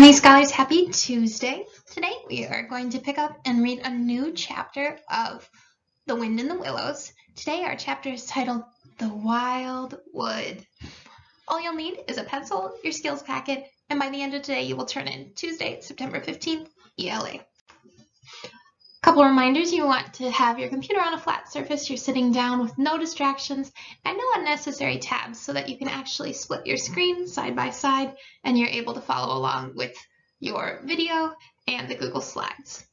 morning, scholars. Happy Tuesday. Today we are going to pick up and read a new chapter of The Wind in the Willows. Today our chapter is titled The Wild Wood. All you'll need is a pencil, your skills packet, and by the end of today you will turn in Tuesday, September 15th, ELA. Couple reminders: you want to have your computer on a flat surface, you're sitting down with no distractions and no unnecessary tabs so that you can actually split your screen side by side and you're able to follow along with your video and the Google Slides.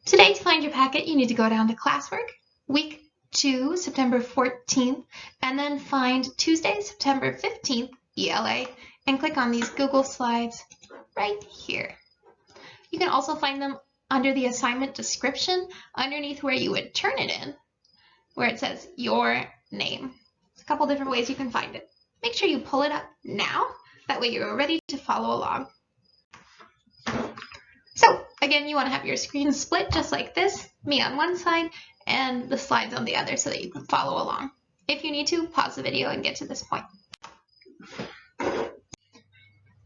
Today, to find your packet, you need to go down to Classwork, Week 2, September 14th, and then find Tuesday, September 15th, ELA, and click on these Google Slides right here. You can also find them under the assignment description, underneath where you would turn it in, where it says your name. There's a couple different ways you can find it. Make sure you pull it up now, that way you're ready to follow along. So again, you want to have your screen split just like this, me on one side and the slides on the other so that you can follow along. If you need to, pause the video and get to this point.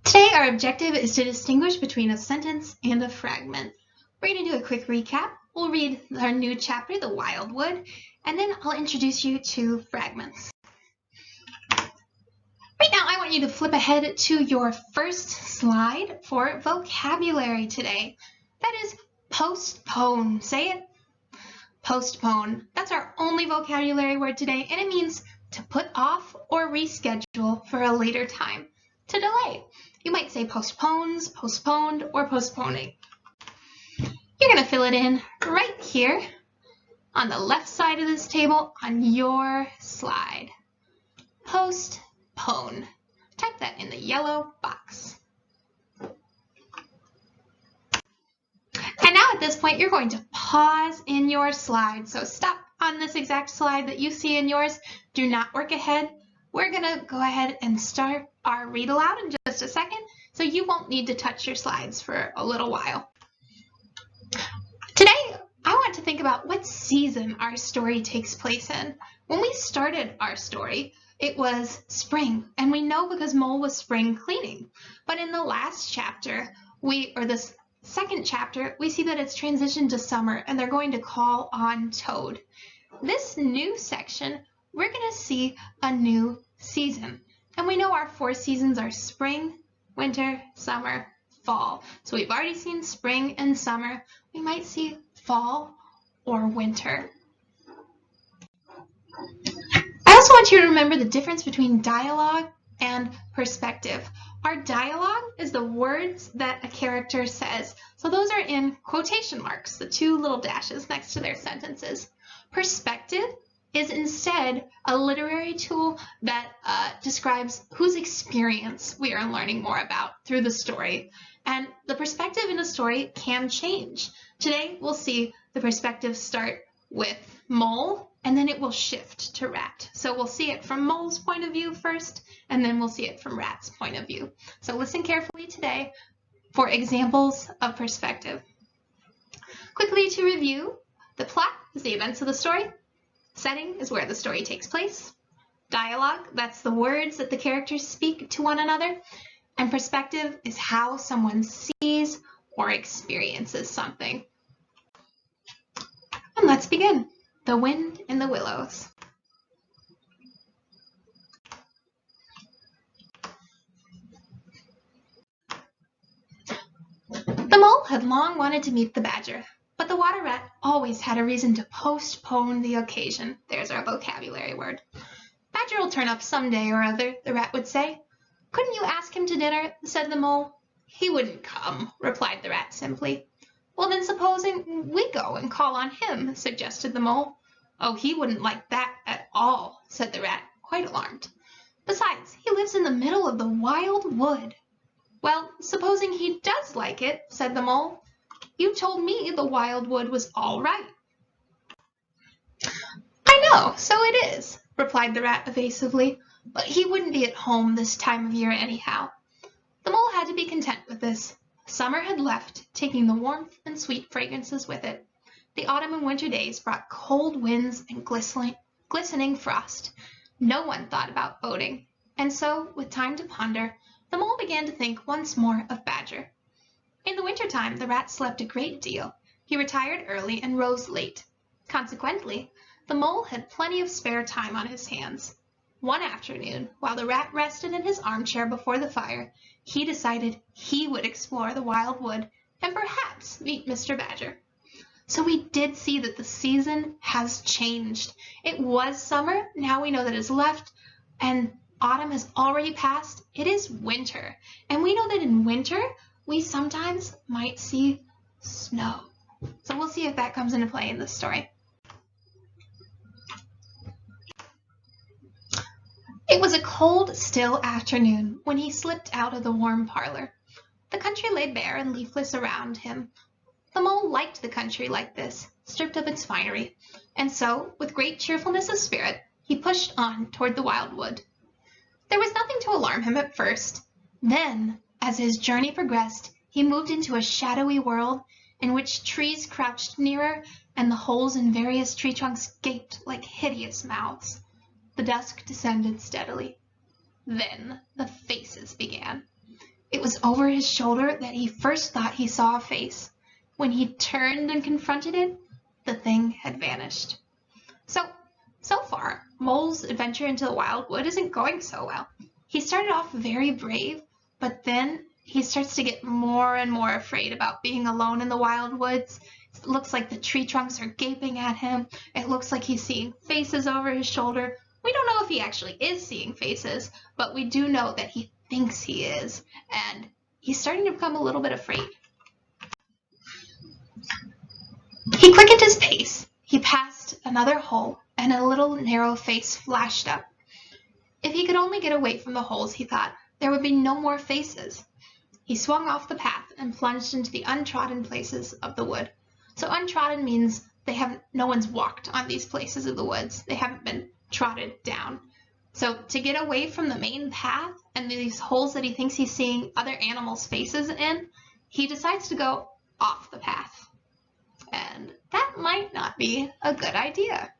Today our objective is to distinguish between a sentence and a fragment. We're going to do a quick recap. We'll read our new chapter, The Wild Wood, and then I'll introduce you to fragments. Right now, I want you to flip ahead to your first slide for vocabulary today. That is postpone. Say it. Postpone. That's our only vocabulary word today, and it means to put off or reschedule for a later time. To delay. You might say postpones, postponed, or postponing. You're going to fill it in right here on the left side of this table on your slide. Postpone. Type that in the yellow box. And now at this point, you're going to pause in your slide. So stop on this exact slide that you see in yours. Do not work ahead. We're going to go ahead and start our read aloud in just a second, so you won't need to touch your slides for a little while. Today, I want to think about what season our story takes place in. When we started our story, it was spring, and we know because Mole was spring cleaning. But in the last chapter, this second chapter, we see that it's transitioned to summer, and they're going to call on Toad. This new section, we're going to see a new season. And we know our 4 seasons are spring, winter, summer, fall. So we've already seen spring and summer. We might see fall or winter. I also want you to remember the difference between dialogue and perspective. Our dialogue is the words that a character says. So those are in quotation marks, the 2 little dashes next to their sentences. Perspective is instead a literary tool that describes whose experience we are learning more about through the story. And the perspective in a story can change. Today, we'll see the perspective start with Mole, and then it will shift to Rat. So we'll see it from Mole's point of view first, and then we'll see it from Rat's point of view. So listen carefully today for examples of perspective. Quickly to review, the plot is the events of the story. Setting is where the story takes place. Dialogue, that's the words that the characters speak to one another. And perspective is how someone sees or experiences something. And let's begin. The Wind in the Willows. The Mole had long wanted to meet the Badger, but the Water Rat always had a reason to postpone the occasion. There's our vocabulary word. Badger will turn up someday or other, the Rat would say. Couldn't you ask him to dinner? Said the Mole. He wouldn't come, replied the Rat simply. Well, then supposing we go and call on him, suggested the Mole. Oh, he wouldn't like that at all, said the Rat, quite alarmed. Besides, he lives in the middle of the wild wood. Well, supposing he does like it, said the Mole. You told me the wild wood was all right. I know, so it is, replied the Rat evasively. But he wouldn't be at home this time of year anyhow. The Mole had to be content with this. Summer had left, taking the warmth and sweet fragrances with it. The autumn and winter days brought cold winds and glistening frost. No one thought about boating, and so, with time to ponder, The mole began to think once more of Badger. In the wintertime, the rat slept a great deal. He retired early and rose late. Consequently, the mole had plenty of spare time on his hands. One afternoon, while the rat rested in his armchair before the fire, he decided he would explore the wild wood and perhaps meet Mr. Badger. So we did see that the season has changed. It was summer, now we know that it's left, and autumn has already passed. It is winter, and we know that in winter we sometimes might see snow. So we'll see if that comes into play in this story. It was a cold, still afternoon when he slipped out of the warm parlor. The country lay bare and leafless around him. The mole liked the country like this, stripped of its finery, and so, with great cheerfulness of spirit, he pushed on toward the wild wood. There was nothing to alarm him at first. Then, as his journey progressed, he moved into a shadowy world in which trees crouched nearer and the holes in various tree trunks gaped like hideous mouths. The dusk descended steadily. Then the faces began. It was over his shoulder that he first thought he saw a face. When he turned and confronted it, the thing had vanished. So far, Mole's adventure into the wild wood isn't going so well. He started off very brave, but then he starts to get more and more afraid about being alone in the wild woods. It looks like the tree trunks are gaping at him. It looks like he's seeing faces over his shoulder. We don't know if he actually is seeing faces, but we do know that he thinks he is, and he's starting to become a little bit afraid. He quickened his pace. He passed another hole, and a little narrow face flashed up. If he could only get away from the holes, he thought, there would be no more faces. He swung off the path and plunged into the untrodden places of the wood. So untrodden means no one's walked on these places of the woods. They haven't been trotted down. So to get away from the main path and these holes that he thinks he's seeing other animals' faces in, he decides to go off the path. And that might not be a good idea.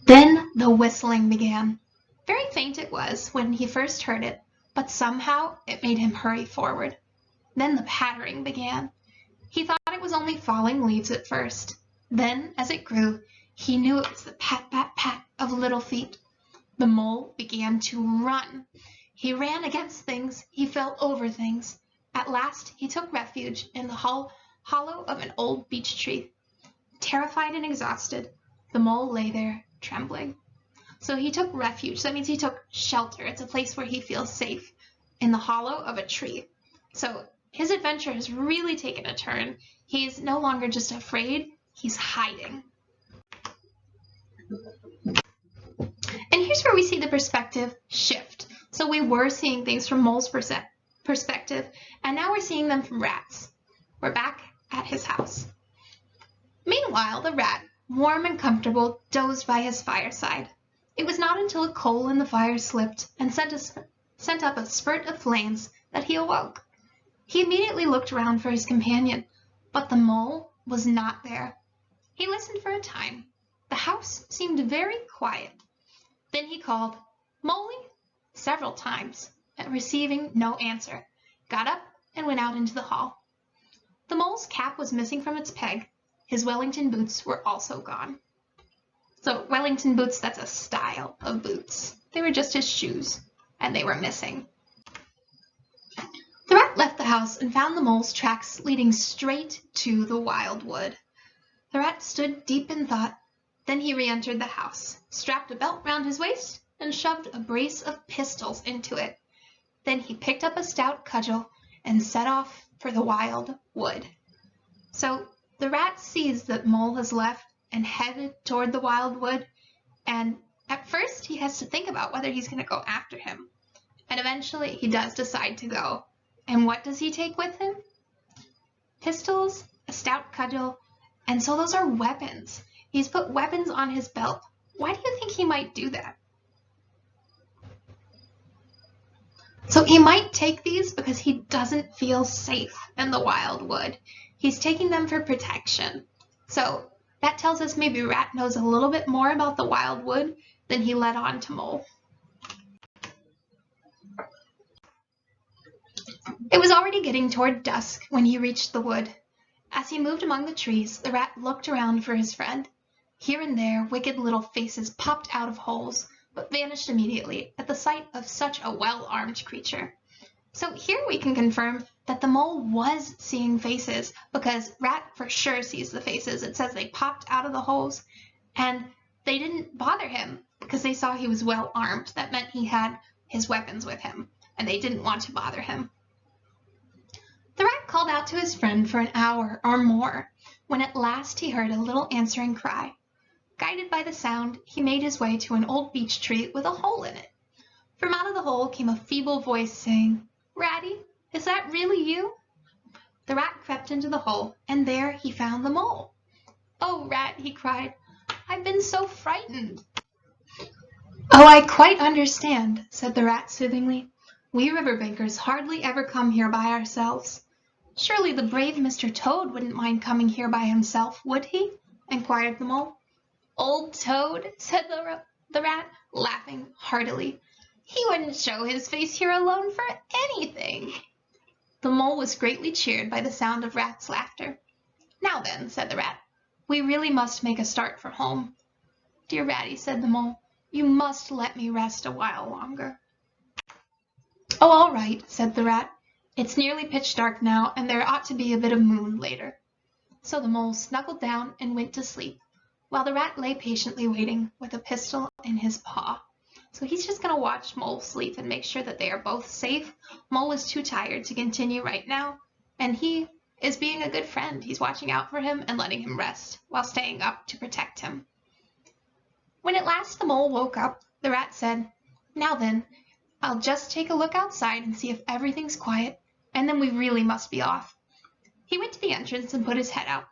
Then the whistling began. Very faint it was when he first heard it, but somehow it made him hurry forward. Then the pattering began. He thought it was only falling leaves at first. Then, as it grew, he knew it was the pat, pat, pat of little feet. The mole began to run. He ran against things. He fell over things. At last, he took refuge in the hollow of an old beech tree. Terrified and exhausted, the mole lay there, trembling. So he took refuge. That means he took shelter. It's a place where he feels safe, in the hollow of a tree. So his adventure has really taken a turn. He's no longer just afraid, he's hiding. And here's where we see the perspective shift. So we were seeing things from Mole's perspective, and now we're seeing them from Rat's. We're back at his house. Meanwhile, the rat, warm and comfortable, dozed by his fireside. It was not until a coal in the fire slipped and sent up a spurt of flames that he awoke. He immediately looked around for his companion, but the mole was not there. He listened for a time. The house seemed very quiet. Then he called, "Moley," several times, and receiving no answer, got up and went out into the hall. The mole's cap was missing from its peg. His Wellington boots were also gone. So Wellington boots, that's a style of boots. They were just his shoes, and they were missing. The rat left the house and found the mole's tracks leading straight to the wild wood. The rat stood deep in thought. Then he re-entered the house, strapped a belt round his waist, and shoved a brace of pistols into it. Then he picked up a stout cudgel and set off for the wild wood. So the rat sees that Mole has left and headed toward the wild wood, and at first he has to think about whether he's going to go after him. And eventually he does decide to go. And what does he take with him? Pistols, a stout cudgel, and so those are weapons. He's put weapons on his belt. Why do you think he might do that? So he might take these because he doesn't feel safe in the wild wood. He's taking them for protection. So that tells us maybe Rat knows a little bit more about the wild wood than he let on to Mole. was already getting toward dusk when he reached the wood. As he moved among the trees, the rat looked around for his friend. Here and there, wicked little faces popped out of holes, but vanished immediately at the sight of such a well-armed creature. So here we can confirm that the mole was seeing faces, because Rat for sure sees the faces. It says they popped out of the holes, and they didn't bother him because they saw he was well-armed. That meant he had his weapons with him, and they didn't want to bother him. The rat called out to his friend for an hour or more, when at last he heard a little answering cry. Guided by the sound, he made his way to an old beech tree with a hole in it. From out of the hole came a feeble voice saying, "Ratty, is that really you?" The rat crept into the hole, and there he found the mole. "Oh, Rat," he cried, "I've been so frightened." "Oh, I quite understand," said the rat soothingly. "We riverbankers hardly ever come here by ourselves." "Surely the brave Mr. Toad wouldn't mind coming here by himself, would he?" inquired the mole. "Old Toad," said the rat, laughing heartily. "He wouldn't show his face here alone for anything." The mole was greatly cheered by the sound of Rat's laughter. "Now then," said the rat, "we really must make a start for home." "Dear Ratty," said the mole, "you must let me rest a while longer." "Oh, all right," said the rat. "It's nearly pitch dark now, and there ought to be a bit of moon later." So the mole snuggled down and went to sleep, while the rat lay patiently waiting with a pistol in his paw. So he's just going to watch Mole sleep and make sure that they are both safe. Mole is too tired to continue right now, and he is being a good friend. He's watching out for him and letting him rest while staying up to protect him. When at last the mole woke up, the rat said, "Now then, I'll just take a look outside and see if everything's quiet, and then we really must be off." He went to the entrance and put his head out.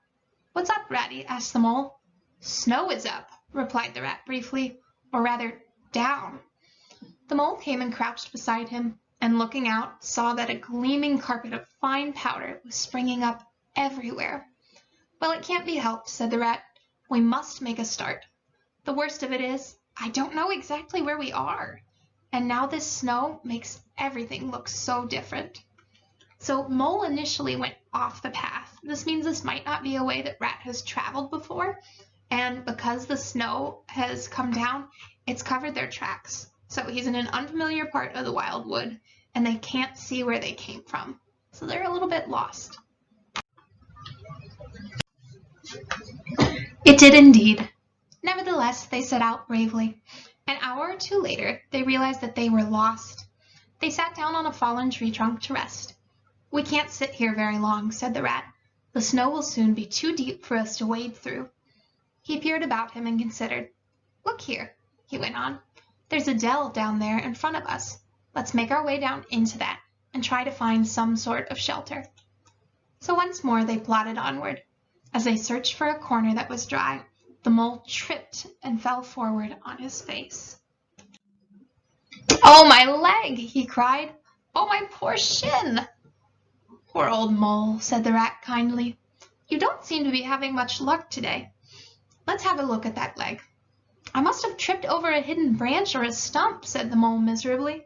"What's up, Ratty?" asked the mole. "Snow is up," replied the rat briefly, "or rather, down." The mole came and crouched beside him, and looking out, saw that a gleaming carpet of fine powder was springing up everywhere. "Well, it can't be helped," said the rat. "We must make a start. The worst of it is, I don't know exactly where we are, and now this snow makes everything look so different." So Mole initially went off the path. This means this might not be a way that Rat has traveled before, and because the snow has come down, it's covered their tracks. So he's in an unfamiliar part of the wildwood, and they can't see where they came from. So they're a little bit lost. It did indeed. Nevertheless, they set out bravely. An hour or two later, they realized that they were lost. They sat down on a fallen tree trunk to rest. "We can't sit here very long," said the rat. "The snow will soon be too deep for us to wade through." He peered about him and considered. "Look here," he went on. "There's a dell down there in front of us. Let's make our way down into that and try to find some sort of shelter." So once more they plodded onward. As they searched for a corner that was dry, the mole tripped and fell forward on his face. "Oh, my leg!" he cried. "Oh, my poor shin!" "Poor old mole," said the rat kindly. "You don't seem to be having much luck today. Let's have a look at that leg." "I must have tripped over a hidden branch or a stump," said the mole miserably.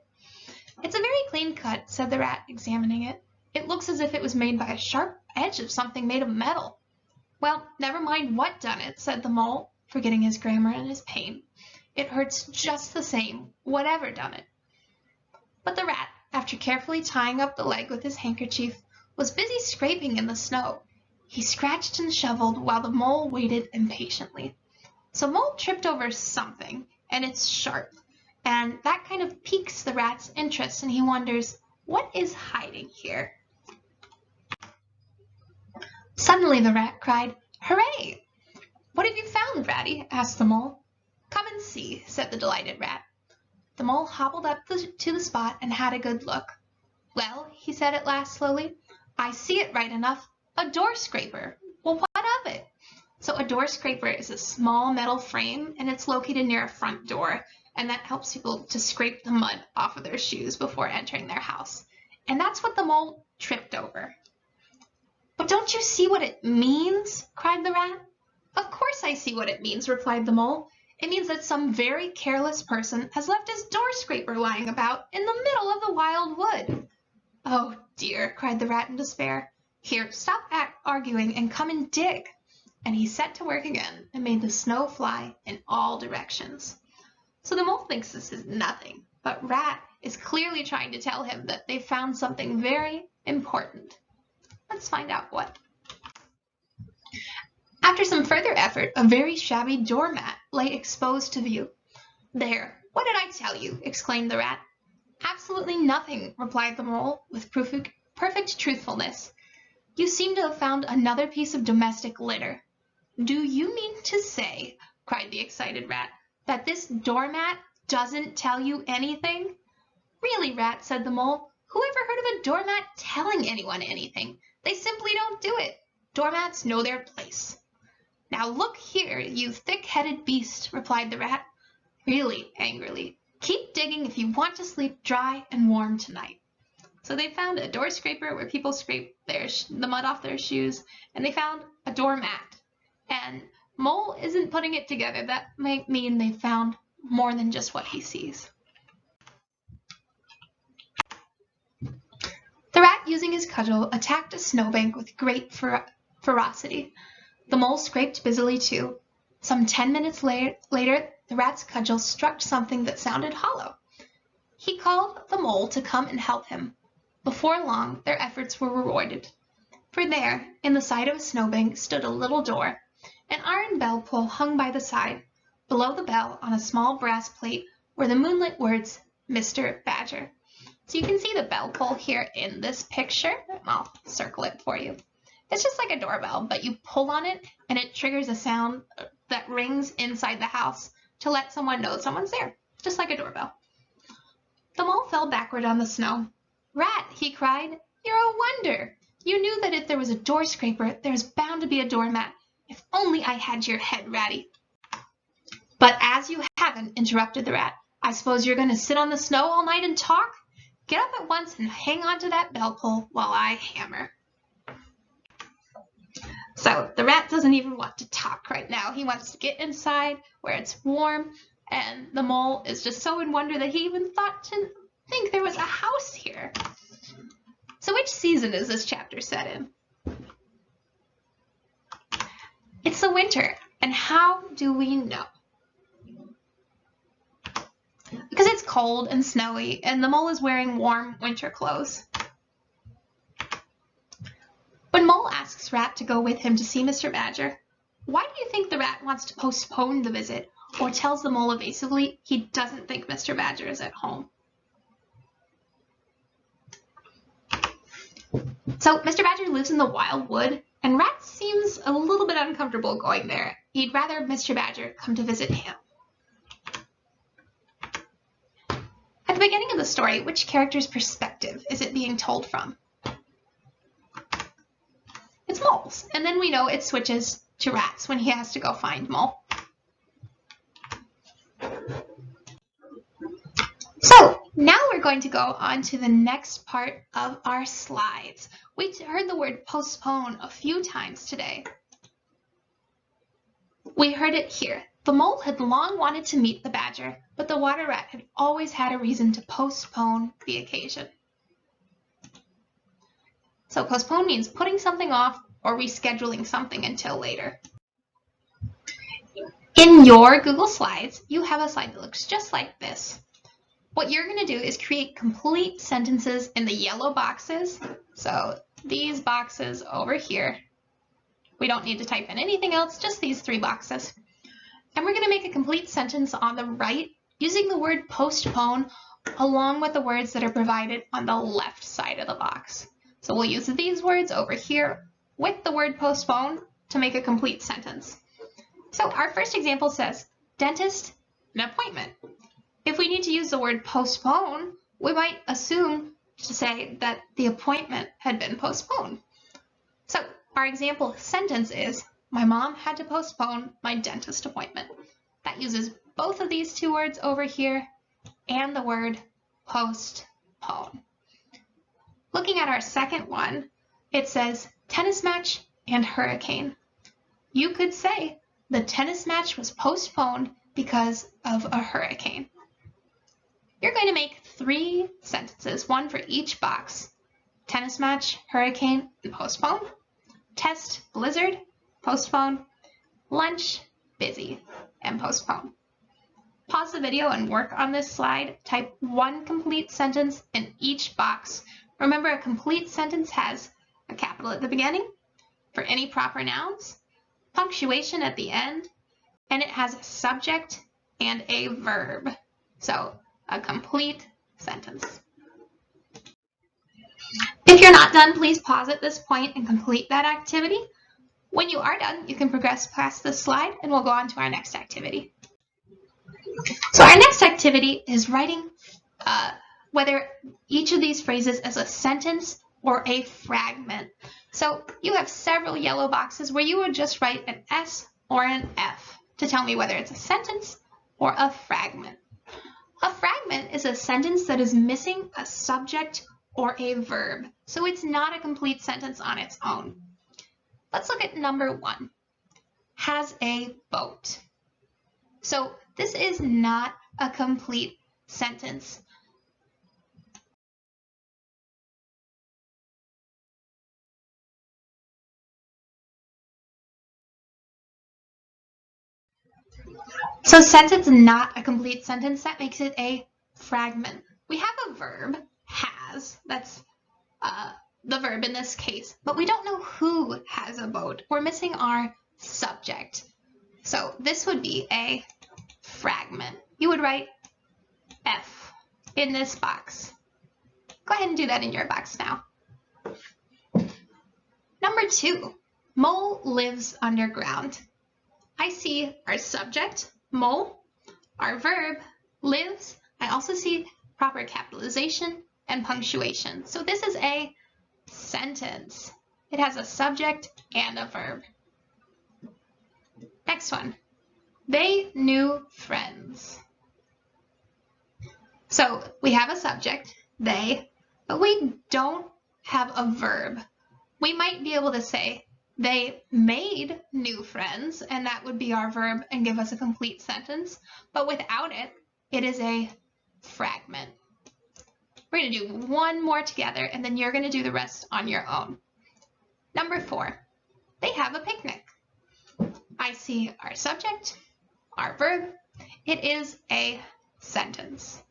"It's a very clean cut," said the rat, examining it. "It looks as if it was made by a sharp edge of something made of metal." "Well, never mind what done it," said the mole, forgetting his grammar in his pain. "It hurts just the same, whatever done it." But the rat, after carefully tying up the leg with his handkerchief, was busy scraping in the snow. He scratched and shoveled while the mole waited impatiently. So Mole tripped over something, and it's sharp, and that kind of piques the rat's interest, and he wonders, what is hiding here? Suddenly the rat cried, "Hooray! What have you found, Ratty?" asked the mole. "Come and see," said the delighted rat. The mole hobbled up to the spot and had a good look. "Well," he said at last slowly, "I see it right enough. A door scraper. Well, what of it?" So a door scraper is a small metal frame, and it's located near a front door, and that helps people to scrape the mud off of their shoes before entering their house. And that's what the mole tripped over. "But don't you see what it means?" cried the rat. "Of course I see what it means," replied the mole. "It means that some very careless person has left his door scraper lying about in the middle of the wild wood." "Oh dear, cried the rat in despair. Here, stop arguing and come and dig. And he set to work again and made the snow fly in all directions. So the mole thinks this is nothing, but Rat is clearly trying to tell him that they found something very important. Let's find out what. After some further effort, a very shabby doormat lay exposed to view. There, what did I tell you? Exclaimed the rat. Absolutely nothing, replied the mole with perfect truthfulness. You seem to have found another piece of domestic litter. Do you mean to say, cried the excited rat, that this doormat doesn't tell you anything? Really, Rat, said the mole, who ever heard of a doormat telling anyone anything? They simply don't do it. Doormats know their place. Now look here, you thick-headed beast, replied the rat, really angrily. Keep digging if you want to sleep dry and warm tonight. So they found a door scraper where people scrape the mud off their shoes, and they found a doormat. And Mole isn't putting it together. That might mean they found more than just what he sees. The rat, using his cudgel, attacked a snowbank with great ferocity. The mole scraped busily too. Some 10 minutes later, the rat's cudgel struck something that sounded hollow. He called the mole to come and help him. Before long, their efforts were rewarded. For there, in the side of a snowbank, stood a little door. An iron bell pull hung by the side. Below the bell, on a small brass plate, were the moonlit words, Mr. Badger. So you can see the bell pull here in this picture. I'll circle it for you. It's just like a doorbell, but you pull on it and it triggers a sound that rings inside the house to let someone know someone's there, just like a doorbell. The mole fell backward on the snow. Rat, he cried, you're a wonder. You knew that if there was a door scraper, there's bound to be a doormat. If only I had your head, Ratty. But as you haven't, interrupted the rat, I suppose you're going to sit on the snow all night and talk? Get up at once and hang on to that bell pull while I hammer. So the rat doesn't even want to talk right now. He wants to get inside where it's warm, and the mole is just so in wonder that he even thought to think there was a house here. So which season is this chapter set in? It's the winter. And how do we know? Because it's cold and snowy, and the mole is wearing warm winter clothes. When Mole asks Rat to go with him to see Mr. Badger, why do you think the rat wants to postpone the visit, or tells the mole evasively he doesn't think Mr. Badger is at home? So Mr. Badger lives in the wild wood, and Rat seems a little bit uncomfortable going there. He'd rather Mr. Badger come to visit him. At the beginning of the story, which character's perspective is it being told from? It's Mole's, and then we know it switches to Rat's when he has to go find Mole. So now we're going to go on to the next part of our slides. We heard the word postpone a few times today. We heard it here. The mole had long wanted to meet the badger, but the water rat had always had a reason to postpone the occasion. So postpone means putting something off or rescheduling something until later. In your Google Slides, you have a slide that looks just like this. What you're going to do is create complete sentences in the yellow boxes. So these boxes over here. We don't need to type in anything else, just these three boxes. And we're going to make a complete sentence on the right using the word postpone along with the words that are provided on the left side of the box. So we'll use these words over here with the word postpone to make a complete sentence. So our first example says, dentist, an appointment. If we need to use the word postpone, we might assume to say that the appointment had been postponed. So our example sentence is, my mom had to postpone my dentist appointment. That uses both of these two words over here and the word postpone. Looking at our second one, it says tennis match and hurricane. You could say the tennis match was postponed because of a hurricane. You're going to make 3 sentences, one for each box. tennis match, hurricane, and postpone. Test, blizzard, postpone. Lunch, busy, and postpone. Pause the video and work on this slide. Type one complete sentence in each box. Remember, a complete sentence has a capital at the beginning for any proper nouns, punctuation at the end, and it has a subject and a verb. So, a complete sentence. If you're not done, please pause at this point and complete that activity. When you are done, you can progress past this slide and we'll go on to our next activity. So our next activity is writing whether each of these phrases is a sentence or a fragment. So you have several yellow boxes where you would just write an S or an F to tell me whether it's a sentence or a fragment. A fragment is a sentence that is missing a subject or a verb, so it's not a complete sentence on its own. Let's look at number 1. Has a boat. So this is not a complete sentence. So since it's not a complete sentence, that makes it a fragment. We have a verb, has, that's the verb in this case, but we don't know who has a boat. We're missing our subject. So this would be a fragment. You would write F in this box. Go ahead and do that in your box now. Number 2, Mole lives underground. I see our subject, mole, our verb, lives. I also see proper capitalization and punctuation. So this is a sentence. It has a subject and a verb. Next one. They knew friends. So we have a subject, they, but we don't have a verb. We might be able to say they made new friends, and that would be our verb and give us a complete sentence. But without it, it is a fragment. We're going to do one more together, and then you're going to do the rest on your own. Number 4, they have a picnic. I see our subject, our verb. It is a sentence.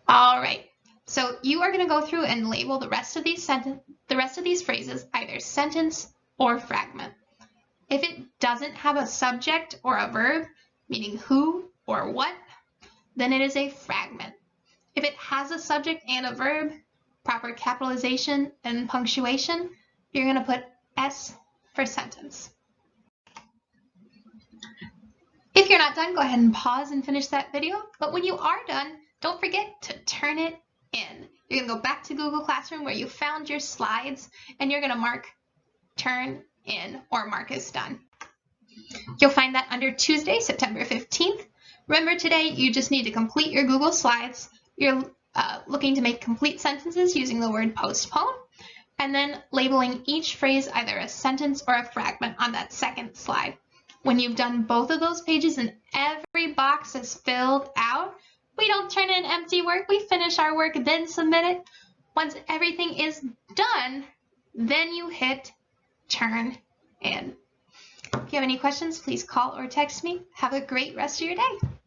All right. So you are going to go through and label the rest of these phrases either sentence or fragment. If it doesn't have a subject or a verb, meaning who or what, then it is a fragment. If it has a subject and a verb, proper capitalization and punctuation, you're going to put S for sentence. If you're not done, go ahead and pause and finish that video. But when you are done, don't forget to turn it in. You're going to go back to Google Classroom where you found your slides, and you're going to mark turn in or mark as done. You'll find that under Tuesday, September 15th. Remember, today you just need to complete your Google Slides. You're looking to make complete sentences using the word postpone, and then labeling each phrase either a sentence or a fragment on that second slide. When you've done both of those pages and every box is filled out, we don't turn in empty work. We finish our work, then submit it. Once everything is done, then you hit turn in. If you have any questions, please call or text me. Have a great rest of your day.